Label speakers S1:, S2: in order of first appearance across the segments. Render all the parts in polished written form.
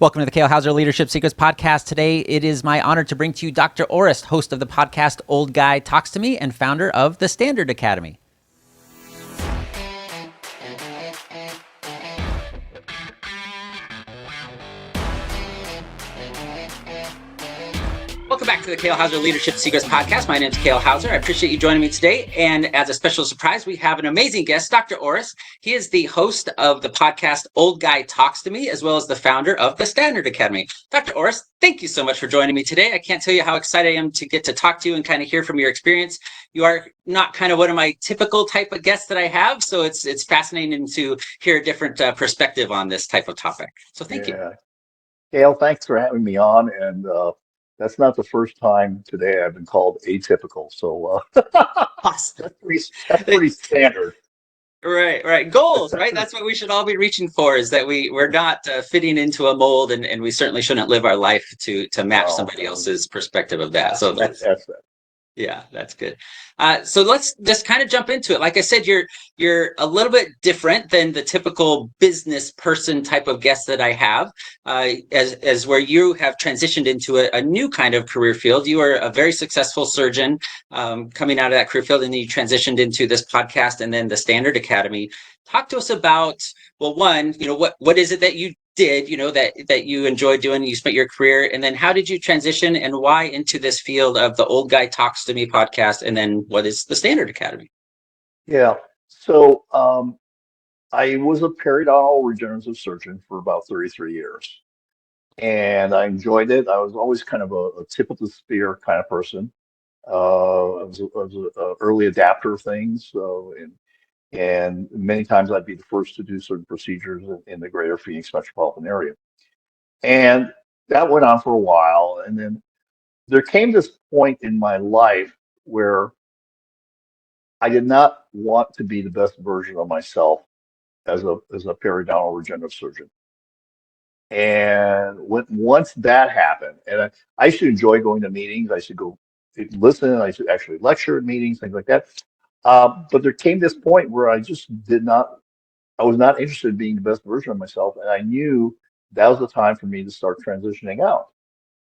S1: Welcome to the Kale Houser Leadership Secrets podcast. Today, it is my honor to bring to you Dr. Orest, host of the podcast Old Guy Talks to Me and founder of the Standard Academy. Welcome back to the Kale Houser Leadership Secrets podcast. My name is Kale Houser. I appreciate you joining me today. And as a special surprise, we have an amazing guest, Dr. Orest. He is the host of the podcast Old Guy Talks to Me, as well as the founder of the Standard Academy. Dr. Orest, thank you so much for joining me today. I can't tell you how excited I am to get to talk to you and kind of hear from your experience. You are not kind of one of my typical type of guests that I have, so it's fascinating to hear a different perspective on this type of topic. So thank you.
S2: Kale, thanks for having me on. And that's not the first time today I've been called atypical. So that's pretty standard.
S1: Right. Goals, right? That's what we should all be reaching for, is that we're not fitting into a mold, and we certainly shouldn't live our life to match somebody else's perspective of that. So that's yeah, that's good. So let's just kind of jump into it. Like I said, you're a little bit different than the typical business person type of guest that I have, as where you have transitioned into a new kind of career field. You are a very successful surgeon coming out of that career field, and then you transitioned into this podcast and then the Standard Academy. Talk to us about, well, one, what is it that you did, that you enjoyed doing, you spent your career, and then how did you transition and why into this field of the Old Guy Talks to Me podcast, and then what is the Standard Academy?
S2: Yeah, so I was a periodontal regenerative surgeon for about 33 years, and I enjoyed it. I was always kind of a tip of the spear kind of person. I was an early adapter of things, and many times I'd be the first to do certain procedures in the greater Phoenix metropolitan area. And that went on for a while. And then there came this point in my life where I did not want to be the best version of myself as a periodontal regenerative surgeon. And once that happened, and I used to enjoy going to meetings, I used to go listen, I used to actually lecture at meetings, things like that. But there came this point where I just I was not interested in being the best version of myself. And I knew that was the time for me to start transitioning out.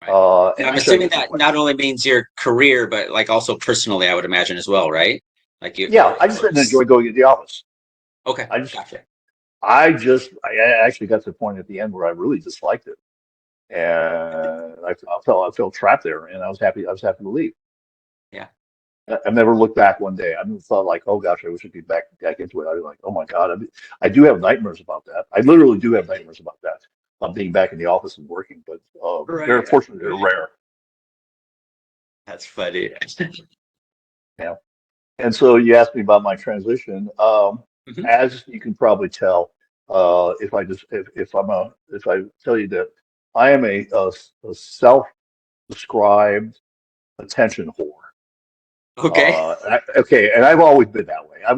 S1: Right. And I'm assuming that not only means your career, but like also personally, I would imagine as well, right? Like you.
S2: Yeah, I just didn't enjoy going to the office.
S1: Okay.
S2: Gotcha. I actually got to the point at the end where I really disliked it. And I felt trapped there, and I was happy to leave.
S1: Yeah.
S2: I've never looked back one day. I never thought like, oh gosh, I wish I'd be back into it. I was like, oh my God, I do have nightmares about that. I literally do have nightmares about that. Being back in the office and working, but very fortunately, they're rare.
S1: That's funny.
S2: Yeah. And so you asked me about my transition. As you can probably tell, if I tell you that I am a self-described attention whore.
S1: Okay.
S2: And I've always been that way. I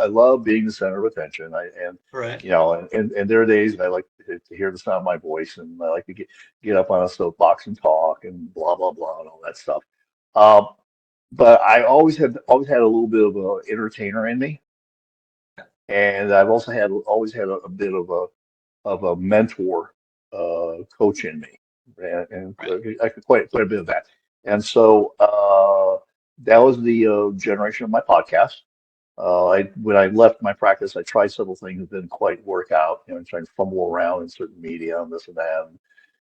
S2: love being the center of attention.
S1: Right.
S2: And there are days that I like to hear the sound of my voice, and I like to get up on a soapbox and talk and blah blah blah and all that stuff. But I always had a little bit of an entertainer in me, and I've also always had a bit of a mentor coach in me, and I could quite a bit of that. And so that was the generation of my podcast. When I left my practice, I tried several things that didn't quite work out. Trying to fumble around in certain media and this and that. And,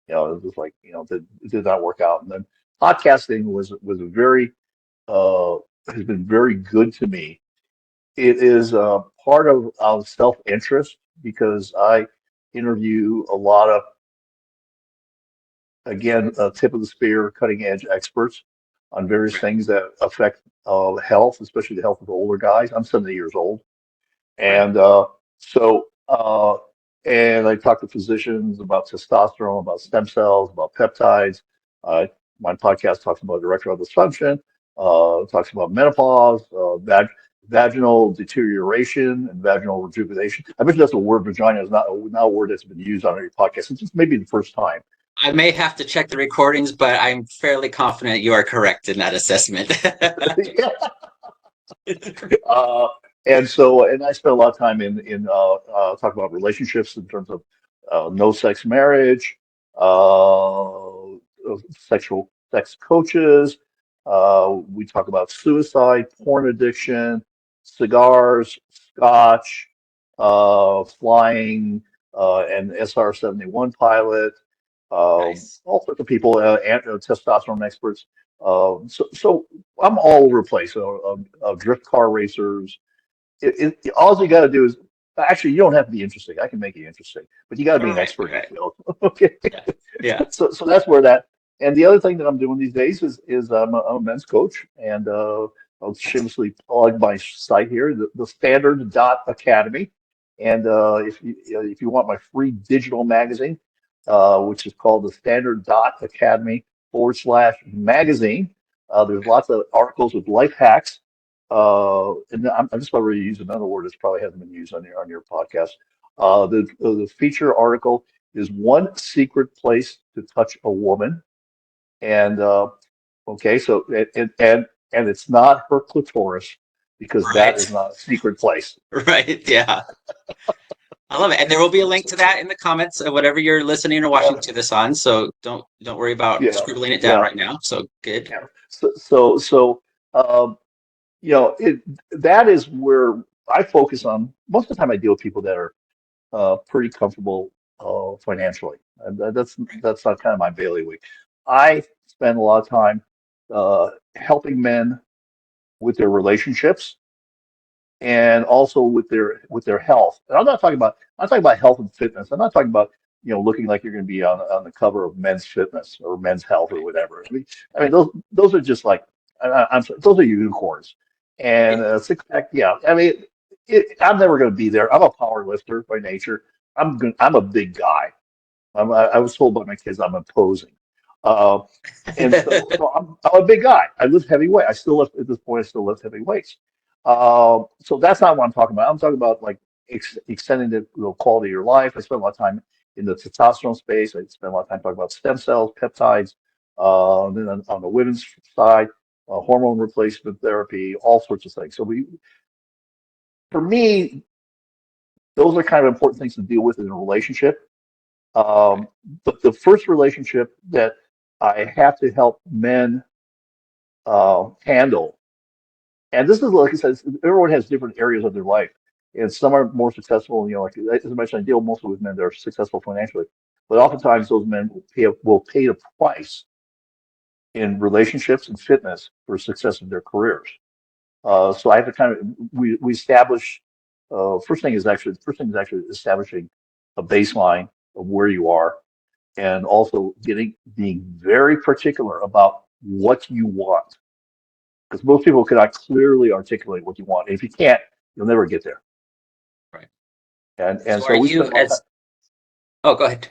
S2: it was like, it did not work out. And then podcasting was a very has been very good to me. It is part of self-interest because I interview a lot of, again, tip of the spear, cutting edge experts on various things that affect health, especially the health of older guys. I'm 70 years old. And and I talk to physicians about testosterone, about stem cells, about peptides. My podcast talks about erectile dysfunction, talks about menopause, vaginal deterioration, and vaginal rejuvenation. I bet that's a word. Vagina is not a word that's been used on your podcast. It's just maybe the first time.
S1: I may have to check the recordings, but I'm fairly confident you are correct in that assessment.
S2: And I spent a lot of time in talking about relationships in terms of no sex marriage, sexual sex coaches. We talk about suicide, porn addiction, cigars, scotch, flying, and SR-71 pilot,
S1: Nice.
S2: all sorts of people, testosterone experts. So I'm all over the place. Drift car racers. All you got to do is actually you don't have to be interesting. I can make you interesting, but you got to be an
S1: Right.
S2: expert in
S1: Right.
S2: the field. Okay,
S1: Yeah. Yeah.
S2: so that's where that. And the other thing that I'm doing these days is I'm a men's coach, and I'll shamelessly plug my site here, the Standard Dot Academy. And if you want my free digital magazine, which is called the Standard Dot Academy /magazine, there's lots of articles with life hacks. And I'm just about ready to use another word that's probably hasn't been used on your podcast. The feature article is one secret place to touch a woman, and okay, so and it's not her clitoris because that is
S1: Right.
S2: not a secret place.
S1: Right. Yeah. I love it. And there will be a link to that in the comments of whatever you're listening or watching
S2: Yeah,
S1: to this on. So don't worry about
S2: yeah,
S1: scribbling it down
S2: yeah,
S1: right now. So good.
S2: yeah. So um, that is where I focus on. Most of the time, I deal with people that are pretty comfortable financially. And that's not kind of my bailiwick. I spend a lot of time helping men with their relationships and also with their health. And I'm talking about health and fitness. I'm not talking about looking like you're going to be on the cover of Men's Fitness or Men's Health or whatever. I mean those are just like I'm sorry, those are unicorns. And
S1: Yeah.
S2: six pack, yeah. I mean, I'm never going to be there. I'm a power lifter by nature. I'm a big guy. I was told by my kids I'm imposing. Uh, and so I'm a big guy. I lift heavy weight. I still lift at this point. I still lift heavy weights. So that's not what I'm talking about. I'm talking about like extending the quality of your life. I spend a lot of time in the testosterone space. I spend a lot of time talking about stem cells, peptides. Then on the women's side, hormone replacement therapy, all sorts of things. For me, those are kind of important things to deal with in a relationship.
S1: Right.
S2: The first relationship that I have to help men handle, and this is like I said, everyone has different areas of their life, and some are more successful. Like as I mentioned, I deal mostly with men that are successful financially, but oftentimes those men will pay the price in relationships and fitness for success in their careers. So I have to kind of we establish. First thing is actually establishing a baseline of where you are and also being very particular about what you want. Because most people cannot clearly articulate what you want. If you can't, you'll never get there.
S1: Right.
S2: And
S1: So are
S2: so we
S1: you
S2: spend a lot of time.
S1: as oh, go ahead.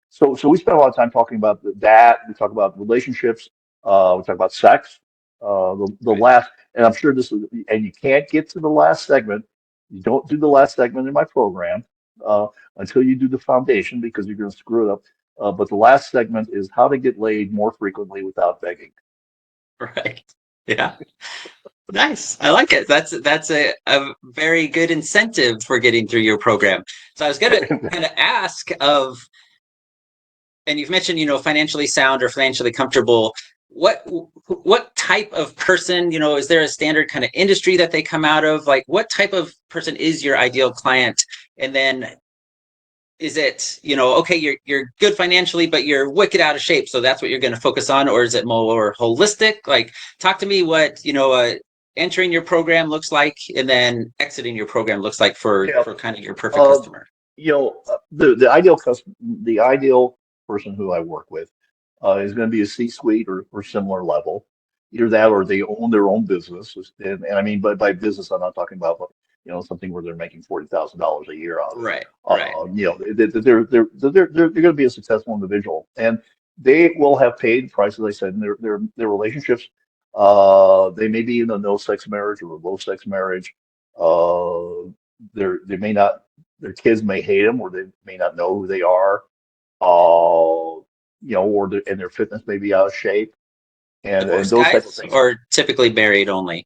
S2: So we spend a lot of time talking about that. We talk about relationships. We talk about sex. The
S1: Right.
S2: last, and I'm sure this is, and you can't get to the last segment. You don't do the last segment in my program uh, until you do the foundation because you're going to screw it up. But the last segment is how to get laid more frequently without begging.
S1: Right. Yeah. Nice. I like it. That's a very good incentive for getting through your program. So I was gonna kind of ask of, and you've mentioned, financially sound or financially comfortable. What type of person, is there a standard kind of industry that they come out of? Like what type of person is your ideal client? And then is it, okay, you're good financially, but you're wicked out of shape, so that's what you're going to focus on, or is it more holistic? Like, talk to me what entering your program looks like, and then exiting your program looks like
S2: Yeah.
S1: for kind of your perfect
S2: Uh,
S1: customer.
S2: the ideal person who I work with is going to be a C-suite or similar level, either that or they own their own business. And I mean, by business, I'm not talking about something where they're making $40,000 a year out of it.
S1: Right, right,
S2: They're going to be a successful individual, and they will have paid prices. I said in their relationships. They may be in a no sex marriage or a low sex marriage. Uh, they may not their kids may hate them or they may not know who they are, and their fitness may be out of shape and
S1: divorced
S2: those type of
S1: guys
S2: things.
S1: or typically married only?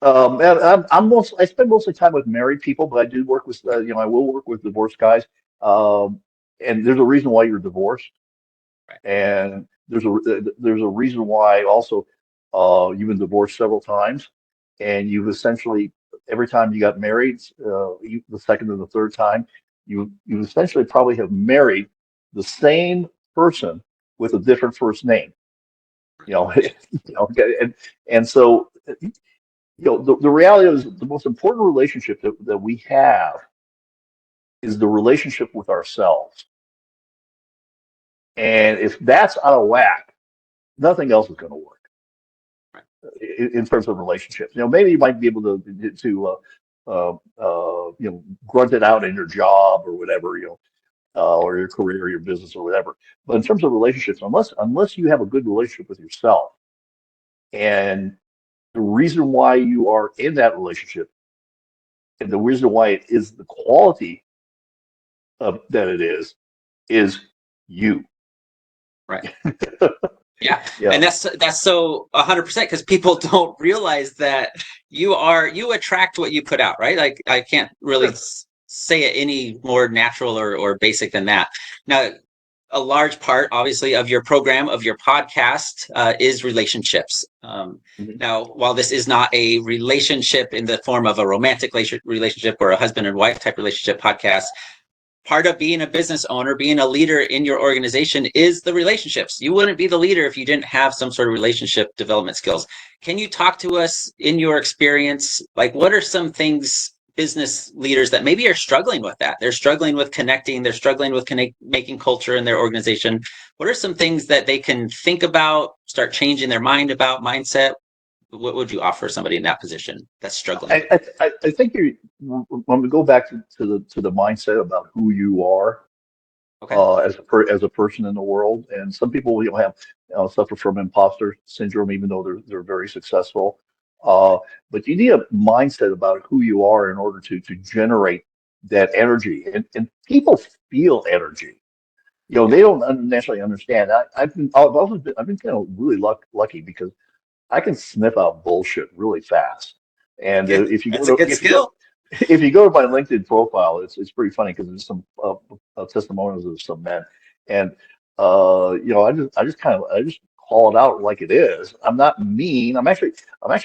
S2: And I spend most of the time with married people, but I do work with, I will work with divorced guys. And there's a reason why you're divorced,
S1: Right.
S2: and there's a reason why also you've been divorced several times, and you've essentially every time you got married, the second and the third time, you essentially probably have married the same person with a different first name. You know, and so the reality is the most important relationship that we have is the relationship with ourselves. And if that's out of whack, nothing else is going to work in terms of relationships. Maybe you might be able to grunt it out in your job or whatever, or your career, or your business, or whatever. But in terms of relationships, unless you have a good relationship with yourself, and the reason why you are in that relationship, and the reason why it is the quality that it is you.
S1: Right. Yeah.
S2: Yeah.
S1: And that's so 100% because people don't realize that you attract what you put out, right? Like I can't really say it any more natural or basic than that. Now, a large part, obviously, of your program, of your podcast, is relationships.
S2: Mhm.
S1: Now, while this is not a relationship in the form of a romantic relationship or a husband and wife type relationship podcast, part of being a business owner, being a leader in your organization is the relationships. You wouldn't be the leader if you didn't have some sort of relationship development skills. Can you talk to us in your experience? Like, what are some things business leaders that maybe are struggling with that? They're struggling with connecting, they're struggling with making culture in their organization. What are some things that they can think about, start changing their mind about, mindset? What would you offer somebody in that position that's struggling?
S2: I think when we go back to the mindset about who you are
S1: Okay.
S2: as a person in the world, and some people have suffer from imposter syndrome, even though they're very successful. But you need a mindset about who you are in order to generate that energy, and people feel energy.
S1: Yeah.
S2: They don't necessarily understand. I've been kind of really lucky because I can sniff out bullshit really fast. And
S1: Good.
S2: if you go
S1: That's a
S2: to
S1: good skill.
S2: if you go to my LinkedIn profile, it's pretty funny because there's some testimonials of some men, and I just call it out like it is. I'm not mean. I'm actually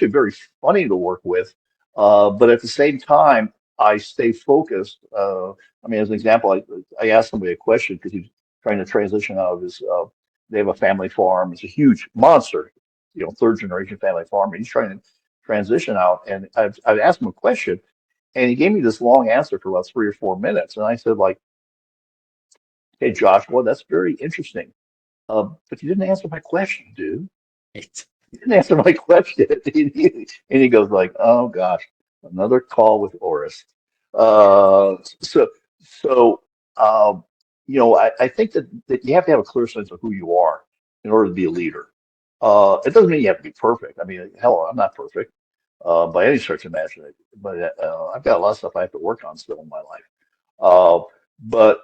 S2: very funny to work with, but at the same time, I stay focused. I mean, as an example, I asked somebody a question because he's trying to transition out of his. They have a family farm. It's a huge monster, third generation family farm. And he's trying to transition out, and I've asked him a question, and he gave me this long answer for about 3 or 4 minutes. And I said, like, hey, Joshua, that's very interesting. But you didn't answer my question, dude.
S1: Right.
S2: You didn't answer my question. And he goes like, oh gosh, another call with Orest.
S1: Yeah.
S2: So I think that you have to have a clear sense of who you are in order to be a leader. It doesn't mean you have to be perfect. I mean, hell, I'm not perfect by any stretch of imagination, but I've got a lot of stuff I have to work on still in my life. But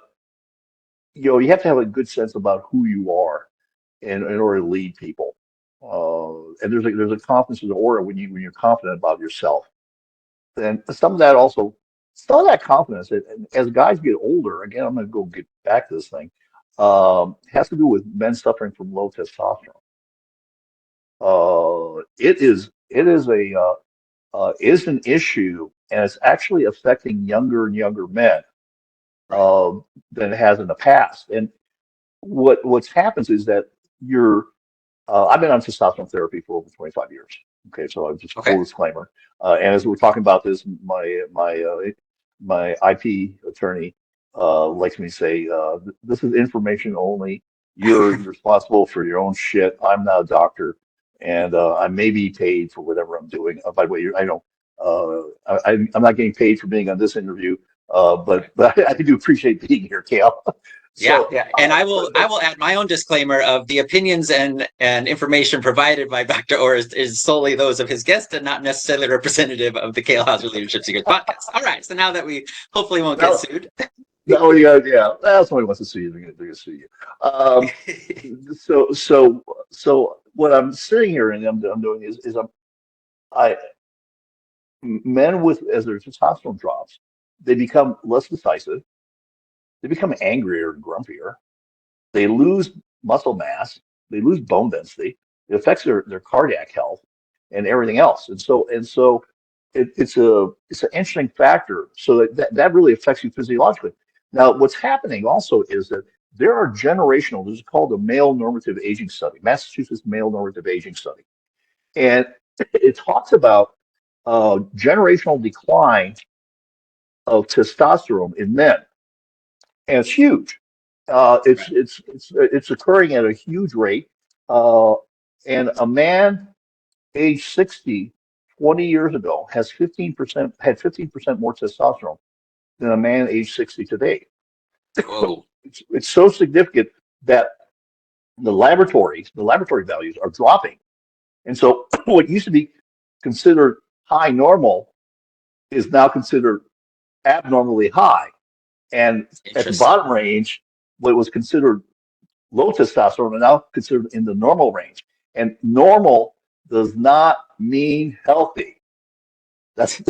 S2: you have to have a good sense about who you are in order to lead people. And there's a confidence in the aura when you're confident about yourself. And some of that confidence, and as guys get older, again, I'm going to go get back to this thing, has to do with men suffering from low testosterone. It is an issue, and it's actually affecting younger and younger men
S1: Right.
S2: uh, than it has in the past. And what's happens is that I've been on testosterone therapy for over 25 years. Okay, so I'm just
S1: Okay.
S2: full disclaimer. And as we're talking about this, my IP attorney likes me to say, this is information only. You're responsible for your own shit. I'm not a doctor, and I may be paid for whatever I'm doing. By the way, I don't. I'm not getting paid for being on this interview,
S1: Right.
S2: but I do appreciate being here, Kale.
S1: Yeah,
S2: So,
S1: yeah. And I will I
S2: but
S1: will add my own disclaimer of the opinions and information provided by Dr. Orest is solely those of his guest and not necessarily representative of the Kale Houser Leadership Secrets podcast. All right. So now that we hopefully won't get
S2: no,
S1: sued.
S2: no, yeah. Well, somebody wants to see you. They're gonna see you. Um, so what I'm sitting here and I'm doing is I men with as their testosterone drops, they become less decisive. they become angrier and grumpier. They lose muscle mass. They lose bone density. It affects their cardiac health and everything else. And so it's an interesting factor. So that really affects you physiologically. Now, what's happening also is that there are generational, this is called the male normative aging study, Massachusetts male normative aging study. And it talks about generational decline of testosterone in men, and it's huge.
S1: Right.
S2: It's occurring at a huge rate. Uh, and a man age 60, 20 years ago has 15% had 15% more testosterone than a man age 60 today.
S1: Whoa.
S2: It's so significant that the laboratory values are dropping. And so what used to be considered high normal is now considered abnormally high. And at the
S1: Interesting.
S2: bottom range, what was considered low testosterone are now considered in the normal range. And normal does not mean healthy. That's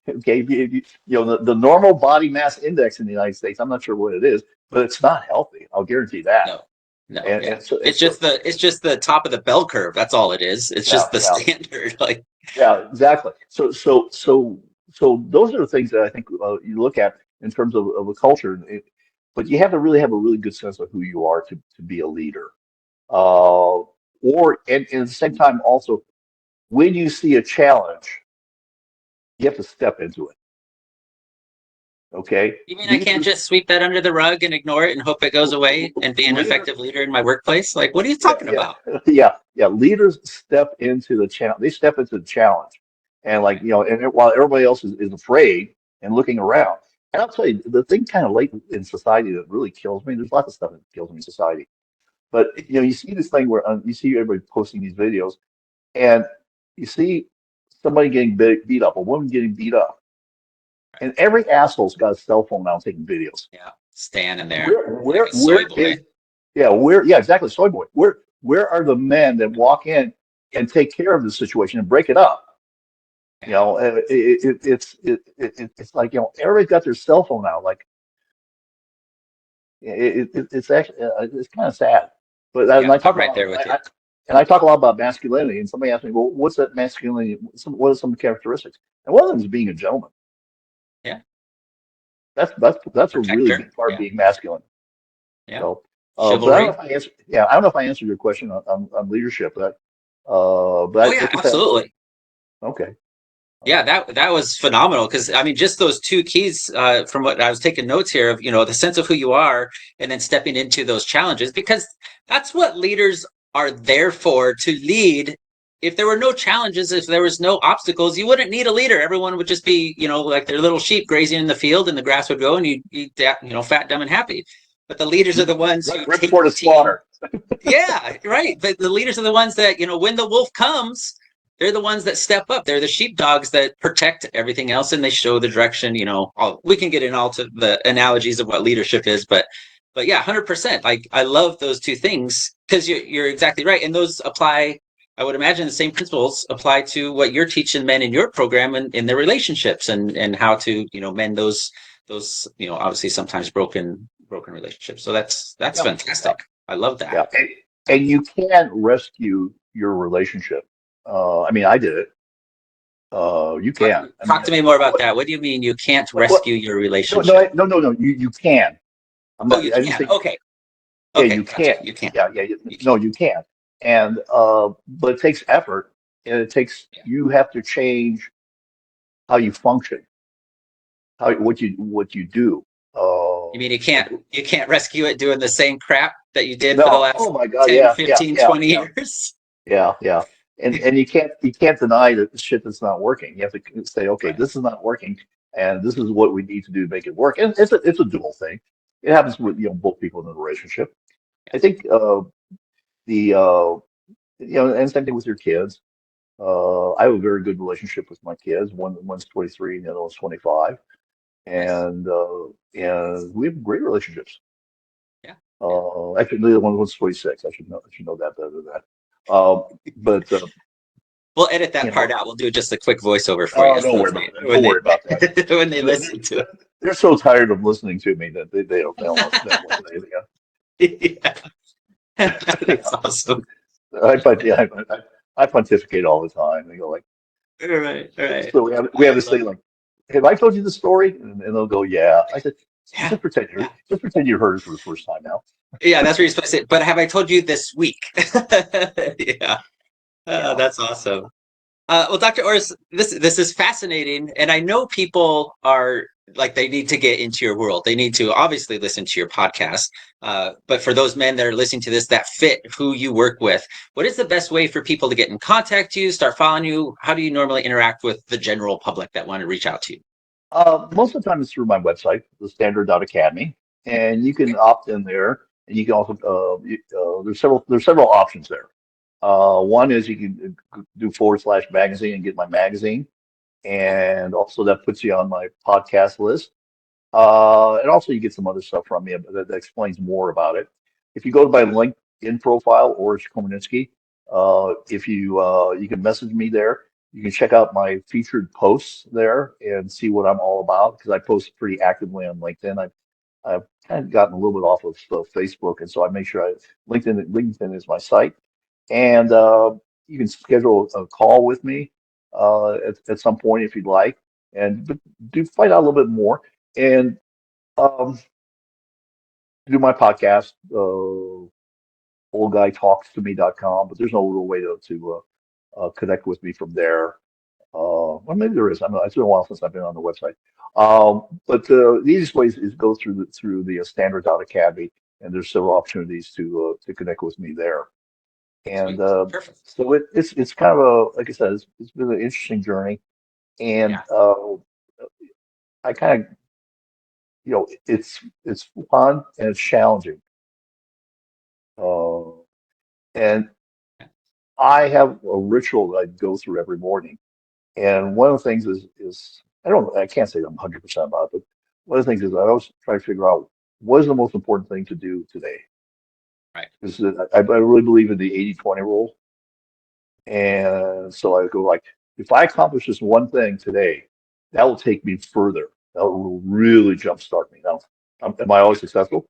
S2: okay. The normal body mass index in the United States, I'm not sure what it is, but it's not healthy. I'll guarantee that.
S1: No, no,
S2: And,
S1: yeah.
S2: and so, and
S1: It's
S2: so
S1: just the top of the bell curve. That's all it is. It's
S2: yeah,
S1: just the
S2: yeah.
S1: standard. Like,
S2: Yeah, exactly. So those are the things that I think you look at in terms of a culture. But you have to really have a really good sense of who you are to be a leader. And at the same time, also, when you see a challenge, you have to step into it. Okay?
S1: you mean I can't
S2: Leaders,
S1: just sweep that under the rug and ignore it and hope it goes away and be an
S2: leaders,
S1: effective leader in my workplace? Like, what are you
S2: yeah,
S1: talking
S2: yeah,
S1: about?
S2: yeah. Leaders step into the challenge. They step into the challenge, and while everybody else is afraid and looking around. And I'll tell you, the thing kind of late in society that really kills me. There's lots of stuff that kills me in society, but you see this thing where you see everybody posting these videos, and you see somebody getting beat up, a woman getting beat up, and every asshole's got a cell phone now taking videos.
S1: Yeah, standing there
S2: Where
S1: like
S2: where
S1: a soy
S2: where
S1: boy.
S2: is yeah, exactly, soy boy. Where are the men that walk in and take care of the situation and break it up?
S1: Yeah,
S2: It's like everybody's got their cell phone out. Like it's actually it's kind of sad. But
S1: yeah, I'm right there with you.
S2: I talk a lot about masculinity, and somebody asked me, well, what's that masculinity? What are some characteristics? And one of them is being a gentleman.
S1: Yeah,
S2: That's a really
S1: protector.
S2: big part of
S1: Yeah,
S2: being masculine.
S1: yeah,
S2: So, but I don't know
S1: chivalry.
S2: if I answer. Yeah, I don't know if I answered your question on leadership.
S1: Oh
S2: But
S1: yeah,
S2: like I said,
S1: absolutely.
S2: okay,
S1: Yeah,
S2: okay,
S1: that was phenomenal because I mean, just those two keys from what I was taking notes here of, the sense of who you are and then stepping into those challenges because that's what leaders are there for to lead. If there were no challenges, if there was no obstacles, you wouldn't need a leader. Everyone would just be, like their little sheep grazing in the field and the grass would grow and you'd eat that, fat, dumb, and happy. But the leaders are the ones who
S2: right
S1: take
S2: before
S1: the
S2: the
S1: team.
S2: slaughter.
S1: Yeah, right. But the leaders are the ones that, when the wolf comes, they're the ones that step up. They're the sheepdogs that protect everything else and they show the direction, we can get in all to the analogies of what leadership is, but yeah, 100%. Like I love those two things because you're exactly right. And those apply, I would imagine the same principles apply to what you're teaching men in your program and in their relationships and how to, mend those, obviously sometimes broken relationships. So that's
S2: Yeah, yeah,
S1: fantastic. I love that.
S2: yeah. And you can rescue your relationship. I mean, I did it. You
S1: Talk,
S2: can. I
S1: talk
S2: mean,
S1: to me more about
S2: what,
S1: that. What do you mean you can't
S2: what?
S1: rescue your
S2: No, no,
S1: relationship?
S2: no. You can. I'm
S1: Oh,
S2: not.
S1: you
S2: I didn't
S1: can.
S2: say.
S1: Okay.
S2: Yeah,
S1: Okay.
S2: you
S1: Gotcha.
S2: can.
S1: You can. You
S2: No,
S1: can.
S2: you can. And but it takes effort, and it takes
S1: Yeah.
S2: you have to change how you function, how what you do.
S1: You mean
S2: Like
S1: you can't rescue it doing the same crap that you did for the
S2: no,
S1: last
S2: oh my God,
S1: 10, 15, 20 years?
S2: yeah. And you can't deny that the shit that's not working. You have to say, okay,
S1: Right.
S2: this is not working, and this is what we need to do to make it work. And it's a dual thing. It happens with both people in a relationship.
S1: Yeah.
S2: I think the and same thing with your kids. I have a very good relationship with my kids. One's 23 and the other one's 25,
S1: Nice.
S2: and we have great relationships.
S1: Yeah. Yeah.
S2: Actually, the other one's 26. I should know that better than that. But
S1: We'll edit that
S2: you
S1: part
S2: know,
S1: out. We'll do just a quick voiceover for
S2: oh,
S1: you
S2: don't
S1: so
S2: worry about that.
S1: when
S2: Don't
S1: they
S2: worry about that.
S1: when they
S2: The,
S1: listen to it.
S2: they're so tired of listening to me that they don't listen to anything else.
S1: Yeah.
S2: Yeah.
S1: That's awesome.
S2: Yeah, I pontificate all the time. They go like,
S1: All right, all right.
S2: so we have
S1: I
S2: this
S1: love
S2: thing like, have I told you the story? And they'll go, yeah. I said,
S1: Yeah, yeah,
S2: just pretend you heard it for the first time now.
S1: yeah. That's what you're supposed to say. But have I told you this week? Yeah,
S2: Yeah.
S1: that's awesome. Well, Dr. Orris, this is fascinating, and I know people are like they need to get into your world. They need to obviously listen to your podcast. But for those men that are listening to this that fit who you work with, what is the best way for people to get in contact with you, start following you? How do you normally interact with the general public that want to reach out to you?
S2: Most of the time it's through my website, the Standard Academy, and you can opt in there, and you can also there's several options there. One is you can do / magazine and get my magazine, and also that puts you on my podcast list. And also you get some other stuff from me that explains more about it. If you go to my LinkedIn profile, Orest Komarnyckyj, if you can message me there. You can check out my featured posts there and see what I'm all about because I post pretty actively on LinkedIn. I've kind of gotten a little bit off of Facebook, and so I make sure LinkedIn is my site, and you can schedule a call with me at some point if you'd like, and do find out a little bit more and um, do my podcast, oldguytalkstome.com, but there's no real way to connect with me from there. Well, maybe there is. I know it's been a while since I've been on the website. But the easiest way is go through the Standard Academy, and there's several opportunities to connect with me there. And
S1: Sweet, perfect.
S2: so it's kind of a like I said, it's been an interesting journey, and
S1: Yeah,
S2: I kind of it's fun and it's challenging. Uh, and I have a ritual that I go through every morning. And one of the things is I can't say I'm 100% about it, but one of the things is I always try to figure out what is the most important thing to do today.
S1: right.
S2: Because I really believe in the 80/20 rule. And so I go like, if I accomplish this one thing today, that will take me further. That will really jumpstart me. Now, am I always successful?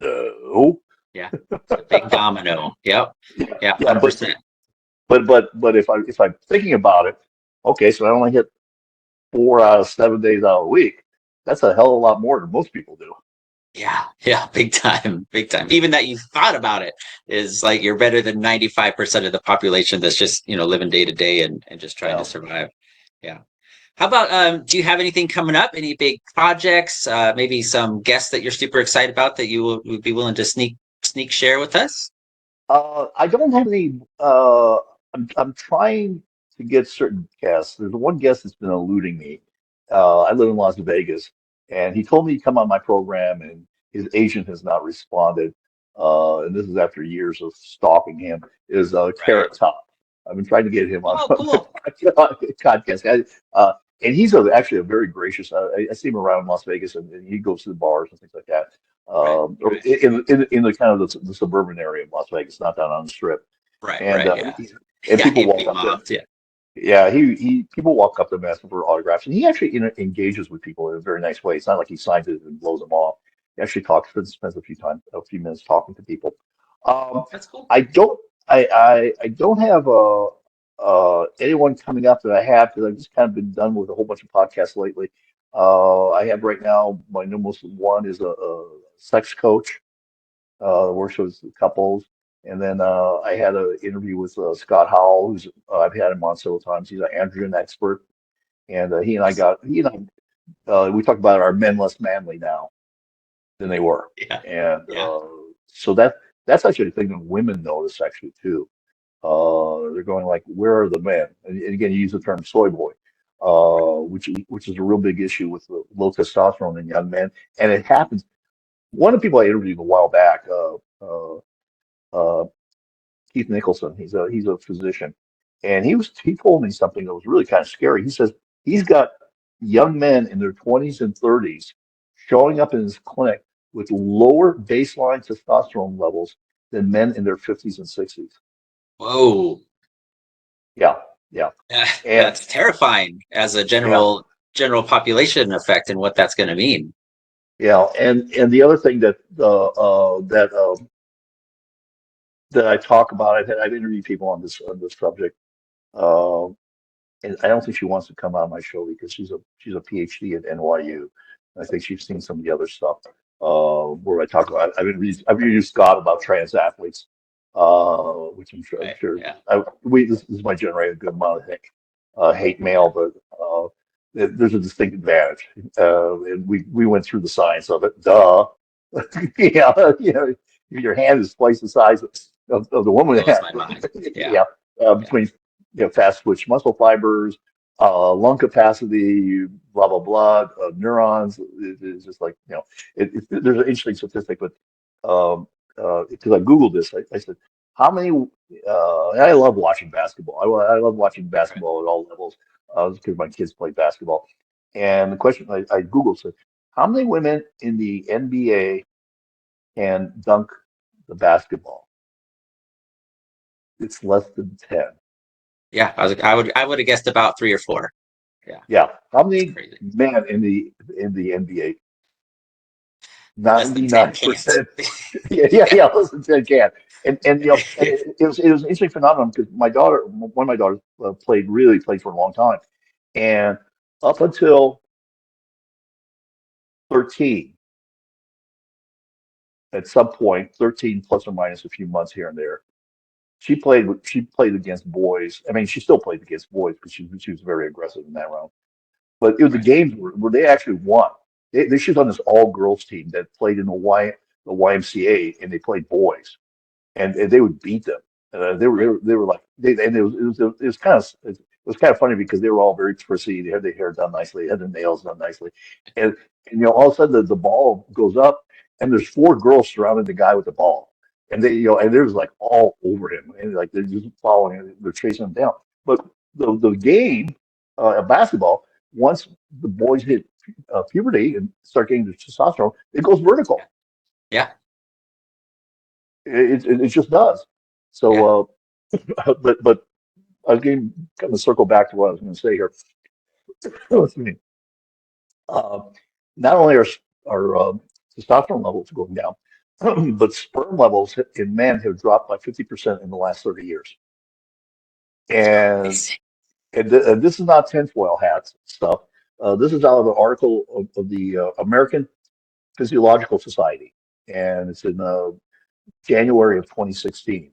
S2: No.
S1: Yeah, it's a big domino. Yep.
S2: Yeah,
S1: Yeah,
S2: yeah,
S1: 100%.
S2: but if I'm thinking about it, okay, so I only hit 4 out of 7 days out of the week. That's a hell of a lot more than most people do.
S1: Yeah, yeah, big time, big time. Even that you thought about it is like you're better than 95% of the population that's just, living day to day and just trying to
S2: Yeah.
S1: survive. Yeah. How about do you have anything coming up? Any big projects? Maybe some guests that you're super excited about that would be willing to sneak share with us?
S2: I don't have any. I'm trying to get certain guests. There's one guest that's been eluding me. I live in Las Vegas, and he told me to come on my program, and his agent has not responded. And this is after years of stalking him. Is
S1: Right.
S2: Carrot Top. I've been trying to get him on
S1: Oh,
S2: my
S1: cool.
S2: podcast. And he's actually a very gracious. I see him around Las Vegas, and he goes to the bars and things like that.
S1: Right.
S2: Or
S1: Right.
S2: in the kind of the suburban area of Las Vegas, not down on the strip.
S1: Right.
S2: And
S1: Right. Yeah.
S2: and
S1: Yeah.
S2: people
S1: He'd
S2: walk
S1: be
S2: up to him.
S1: mobbed. Yeah.
S2: Yeah, he people walk up to him asking for autographs, and he actually engages with people in a very nice way. It's not like he signs it and blows them off. He actually talks, spends a few minutes talking to people. Um,
S1: That's cool.
S2: I don't, I don't have anyone coming up that I have because I've just kind of been done with a whole bunch of podcasts lately. I have right now my newest one is a sex coach works with couples. And then I had an interview with Scott Howell, who's I've had him on several times. He's an androgen expert, and
S1: Awesome.
S2: he and I we talked about our men less manly now than they were,
S1: Yeah.
S2: and
S1: Yeah.
S2: so that's actually a thing that women notice actually too. They're going like, where are the men? And again, you use the term soy boy, which is a real big issue with the low testosterone in young men, and it happens. One of the people I interviewed a while back. Uh, Keith Nicholson. He's a physician, and he told me something that was really kind of scary. He says he's got young men in their 20s and 30s showing up in his clinic with lower baseline testosterone levels than men in their 50s and 60s.
S1: Whoa.
S2: Yeah, yeah,
S1: Yeah,
S2: and
S1: that's terrifying as a
S2: yeah,
S1: general general population effect and what that's going to mean.
S2: Yeah, and the other thing that that I talk about, I've interviewed people on this subject, uh, and I don't think she wants to come on my show because she's a PhD at NYU. I think she's seen some of the other stuff where I talk about. I've interviewed Scott about trans athletes, which I'm
S1: Right.
S2: sure
S1: Yeah.
S2: this is my generate a good amount of hate mail, but there's a distinct advantage, and we went through the science of it. Duh. Yeah, your hand is twice the size of the woman
S1: Blows
S2: hand.
S1: my mind. Yeah.
S2: Yeah,
S1: Yeah.
S2: between fast twitch muscle fibers, lung capacity, blah blah blah, neurons. It's just like there's an interesting statistic, but because I googled this, I said how many. And I love watching basketball. I love watching
S1: Right.
S2: basketball at all levels because my kids play basketball. And the question I googled said, how many women in the NBA can dunk the basketball? It's less than 10.
S1: Yeah. I would have guessed about 3 or 4. Yeah.
S2: Yeah. How
S1: It's
S2: many
S1: crazy.
S2: men in the NBA?
S1: Less than 10 can't.
S2: 99%. Yeah, less than 10 can. And
S1: Yeah.
S2: it was an interesting phenomenon because one of my daughters played for a long time. And up until 13, at some point, 13 plus or minus a few months here and there, she played against boys. I mean, she still played against boys because she was very aggressive in that round. But it was the
S1: Right.
S2: games where they actually won. She was on this all girls team that played in the YMCA, and they played boys, and they would beat them. They were like and it was kind of funny because they were all very prissy. They had their hair done nicely, had their nails done nicely, and all of a sudden the ball goes up, and there's 4 girls surrounding the guy with the ball, and and there's like all over him, and like they're just following him, they're chasing him down. But the game of basketball, once the boys hit puberty and start getting the testosterone, it goes vertical.
S1: Yeah.
S2: It just does.
S1: Yeah.
S2: So, but again, kind of circle back to what I was going to say here. Excuse me. Uh, Not only are testosterone levels going down, but sperm levels in men have dropped by 50% in the last 30 years.
S1: That's
S2: And
S1: crazy.
S2: and this is not tinfoil hats stuff. This is out of an article of the American Physiological Society, and it's in January of 2016.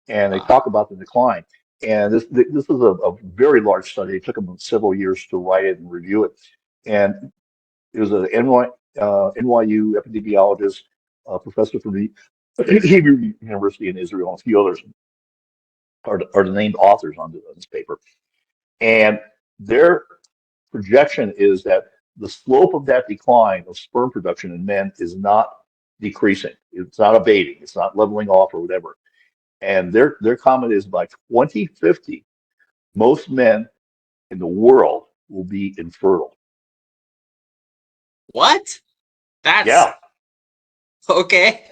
S2: And they
S1: Wow.
S2: talk about the decline. And this is a very large study. It took them several years to write it and review it. And it was an NYU epidemiologist, professor from the Hebrew University in Israel, and a few others are the named authors on this paper. And their projection is that the slope of that decline of sperm production in men is not decreasing. It's not abating. It's not leveling off or whatever. And their comment is by 2050, most men in the world will be infertile.
S1: What? That's
S2: Yeah,
S1: okay.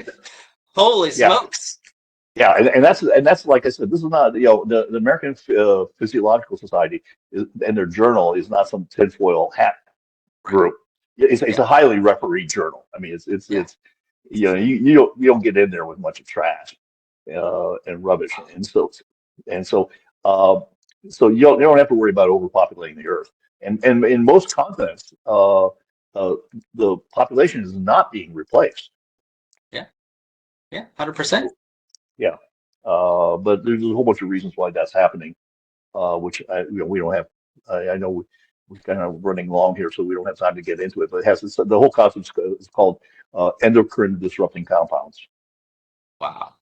S1: Holy
S2: yeah,
S1: smokes.
S2: yeah, and that's like I said, this is not the American Physiological Society and their journal is not some tinfoil hat
S1: Right.
S2: group. It's
S1: Yeah.
S2: a highly refereed journal. I mean,
S1: Yeah.
S2: it's you don't get in there with much of trash and rubbish, and so uh, so you don't have to worry about overpopulating the earth. And in most continents, the population is not being replaced.
S1: Yeah. Yeah. 100%.
S2: Yeah, but there's a whole bunch of reasons why that's happening, which we don't have. I know we're kind of running long here, so we don't have time to get into it. But the whole concept is called endocrine disrupting compounds.
S1: Wow.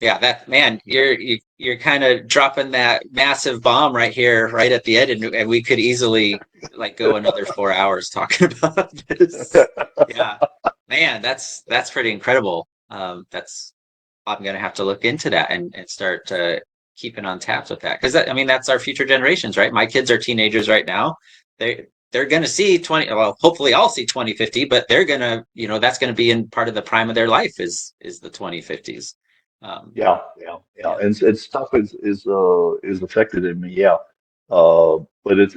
S1: Yeah, that man, you're kind of dropping that massive bomb right here, right at the end, and we could easily like go another 4 hours talking about this. Yeah, man, that's pretty incredible. That's I'm gonna have to look into that and start keeping on tabs with that because I mean that's our future generations, right? My kids are teenagers right now. They're gonna see 20. Well, hopefully I'll see 2050, but they're gonna that's gonna be in part of the prime of their life is the 2050s. Um,
S2: Yeah, yeah, yeah.
S1: yeah.
S2: And stuff is affected in me. Yeah. But it's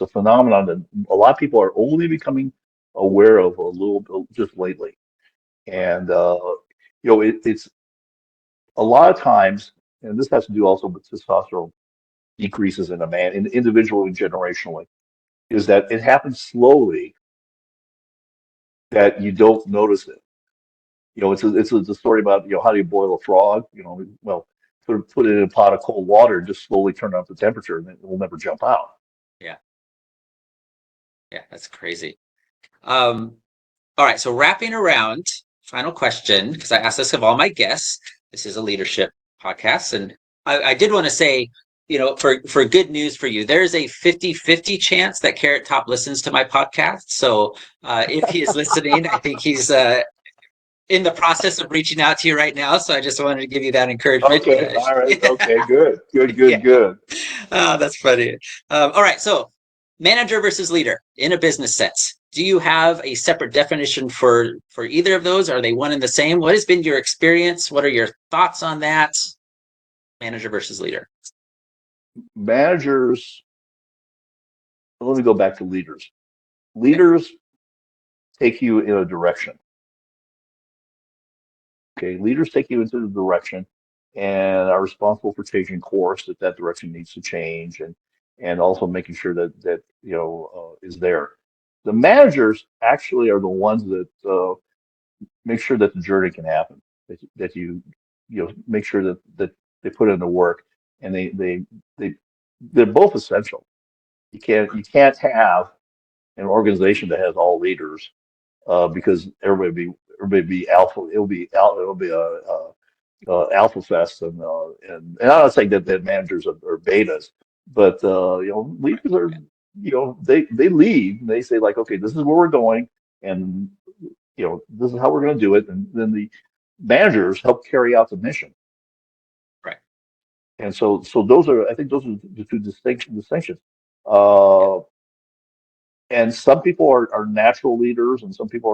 S2: a phenomenon that a lot of people are only becoming aware of a little bit just lately. And it's a lot of times, and this has to do also with testosterone decreases in a man, individually and generationally, is that it happens slowly that you don't notice it. It's a story about how do you boil a frog? Well, put it in a pot of cold water and just slowly turn up the temperature, and it will never jump out.
S1: Yeah. Yeah, that's crazy. All right, so wrapping around, final question, because I ask this of all my guests. This is a leadership podcast, and I did want to say, for good news for you, there's a 50-50 chance that Carrot Top listens to my podcast. So if he is listening, I think he's in the process of reaching out to you right now. So I just wanted to give you that encouragement.
S2: Okay, all right, okay, good.
S1: Yeah.
S2: Good.
S1: Oh, that's funny. All right, so manager versus leader in a business sense. Do you have a separate definition for either of those? Are they one and the same? What has been your experience? What are your thoughts on that? Manager versus leader.
S2: Managers, let me go back to leaders. Leaders take you in a direction. Okay, leaders take you into the direction and are responsible for changing course that direction needs to change, and also making sure that is there. The managers actually are the ones that make sure that the journey can happen. That you make sure that they put in the work, and they they're both essential. You can't have an organization that has all leaders, because everybody be alpha. It'll be a alpha fest, and I'm not saying that managers are betas, but leaders are, they lead and they say, like, okay, this is where we're going, and this is how we're going to do it, and then the managers help carry out the mission.
S1: Right.
S2: And so I think those are the two distinctions.
S1: Yeah.
S2: And some people are natural leaders, and some people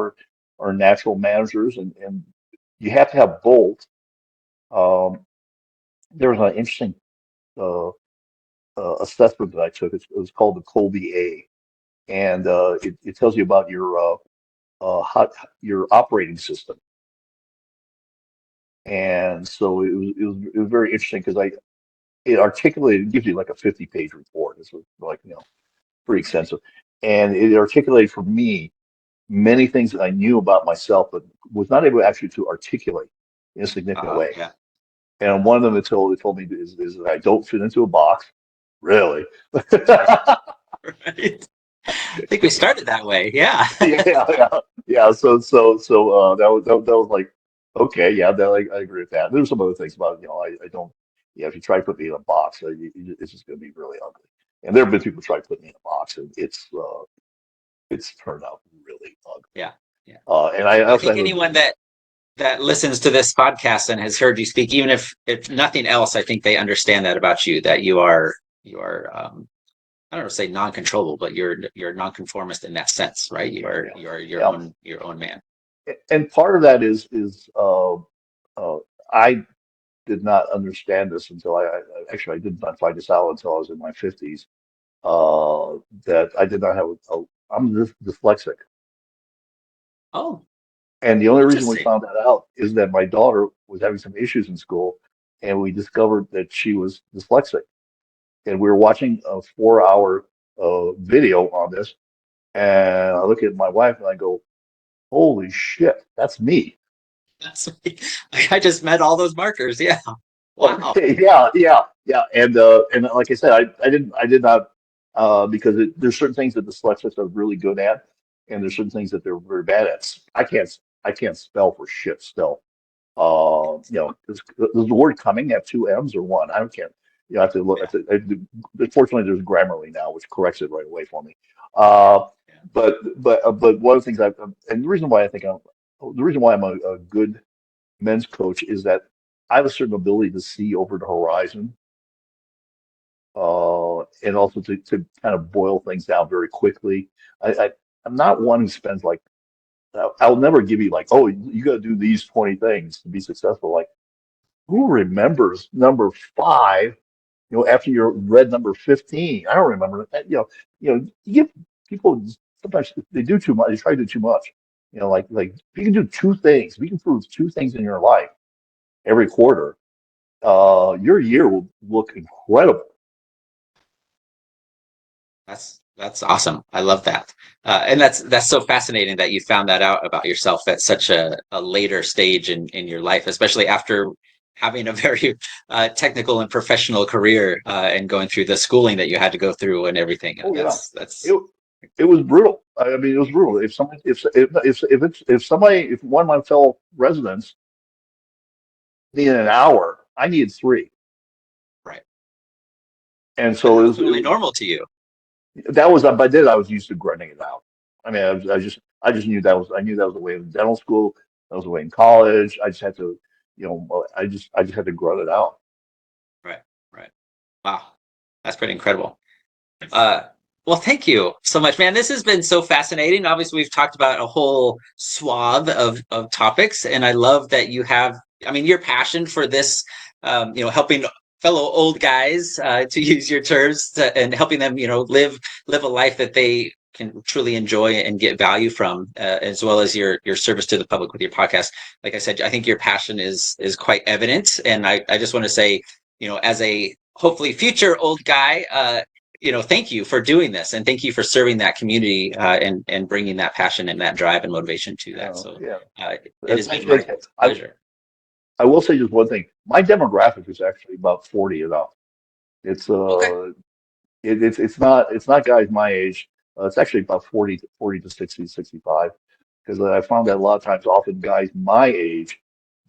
S2: are natural managers, and you have to have both. Um, there was an interesting uh, assessment that I took. It was called the Colby A, and it tells you about your operating system. And so it was very interesting because it articulated, it gives you like a 50-page report. This was like, pretty extensive, and it articulated for me many things that I knew about myself, but was not able actually to articulate in a significant way.
S1: Yeah.
S2: And one of them, it told me is that I don't fit into a box, really.
S1: Right. I think we started that way. Yeah.
S2: Yeah. So that was like, okay, yeah, I agree with that. There's some other things about it, I don't. Yeah, if you try to put me in a box, it's just going to be really ugly. And there have been people try to put me in a box, and it's turned out really ugly.
S1: Yeah. Yeah.
S2: And I
S1: I
S2: also
S1: think
S2: have
S1: anyone that listens to this podcast and has heard you speak, even if nothing else, I think they understand that about you, that you are I don't know, say non-controllable, but you're non-conformist in that sense, right? You're your own man.
S2: and part of that I did not understand this until actually I did not find this out until I was in my 50s, that I did not have I'm dyslexic.
S1: Oh,
S2: And the only reason we
S1: interesting.
S2: found that out is that my daughter was having some issues in school, and we discovered that she was dyslexic. And we were watching a 4-hour video on this, and I look at my wife and I go, "Holy shit, that's me!"
S1: That's I just met all those markers. Yeah. Wow.
S2: Okay, yeah. And like I said, I did not, because there's certain things that dyslexics are really good at, and there's certain things that they're very bad at. I can't spell for shit still. Does the word coming have two M's or one? I don't care. You have to look.
S1: Yeah.
S2: Fortunately, there's Grammarly now, which corrects it right away for me.
S1: Yeah.
S2: Uh,
S1: Yeah.
S2: but one of the things and the reason why I'm a good men's coach is that I have a certain ability to see over the horizon, and also to kind of boil things down very quickly. I'm not one who spends like, I'll never give you like, oh, you got to do these 20 things to be successful. Like, who remembers number 5 after you're read number 15, I don't remember that, you give people, sometimes they do too much, they try to do too much. Like if you can do two things, if you can prove two things in your life every quarter, your year will look incredible.
S1: That's awesome. I love that. And that's so fascinating that you found that out about yourself at such a later stage in your life, especially after having a very technical and professional career and going through the schooling that you had to go through and everything.
S2: Oh yeah,
S1: That's
S2: it it was brutal. I mean, it was brutal. If somebody, if one of my fellow residents needed an hour, I needed three,
S1: right.
S2: and
S1: And
S2: so
S1: that was really normal to you.
S2: that was by then I was used to grinding it out. I mean, I just knew I knew that was the way in dental school. That was the way in college. I just had to, I just had to grunt it out.
S1: Right. Right. Wow. That's pretty incredible. Uh, well, thank you so much, man. This has been so fascinating. Obviously, we've talked about a whole swath of topics, and I love that you have, I mean, your passion for this, helping fellow old guys, to use your terms, and helping them, live a life that they can truly enjoy and get value from, as well as your service to the public with your podcast. Like I said, I think your passion is quite evident, and I just want to say, as a hopefully future old guy, thank you for doing this, and thank you for serving that community, and bringing that passion and that drive and motivation to that. So
S2: Yeah,
S1: it has been my pleasure.
S2: I will say just one thing. My demographic is actually about 40 and up. It's
S1: Okay.
S2: it's not guys my age. It's actually about 40 to 60, 65. Because I found that a lot of times, often guys my age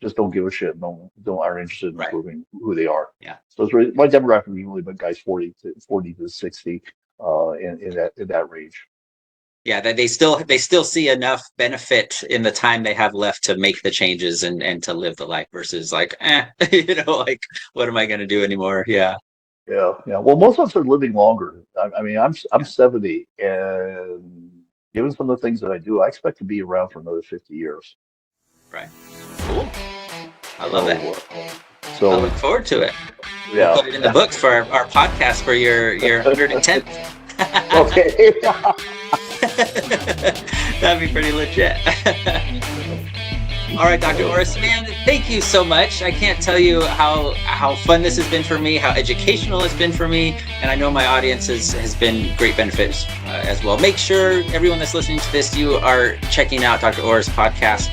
S2: just don't give a shit. Don't aren't interested in
S1: Right.
S2: improving who they are.
S1: Yeah.
S2: So it's really, my demographic is really about guys 40 to 60, in that range.
S1: Yeah, that they still see enough benefit in the time they have left to make the changes and to live the life versus like, like what am I going to do anymore? Yeah.
S2: Yeah, yeah. Well, most of us are living longer. I mean, I'm
S1: Yeah.
S2: 70, and given some of the things that I do, I expect to be around for another 50 years.
S1: Right. Cool. I love that.
S2: So,
S1: I
S2: so
S1: look forward to it. We'll
S2: yeah.
S1: put it in the books for our podcast for your 110th.
S2: Okay.
S1: That'd be pretty legit. All right, Dr. Orest, man, thank you so much. I can't tell you how fun this has been for me, how educational it's been for me, and I know my audience has been great benefits, as well. Make sure everyone that's listening to this, you are checking out Dr. Orest's podcast,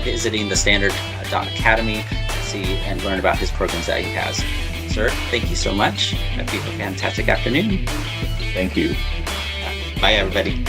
S1: visiting the standard.academy to see and learn about his programs that he has. Sir, thank you so much. Have a fantastic afternoon.
S2: Thank you.
S1: Bye, everybody.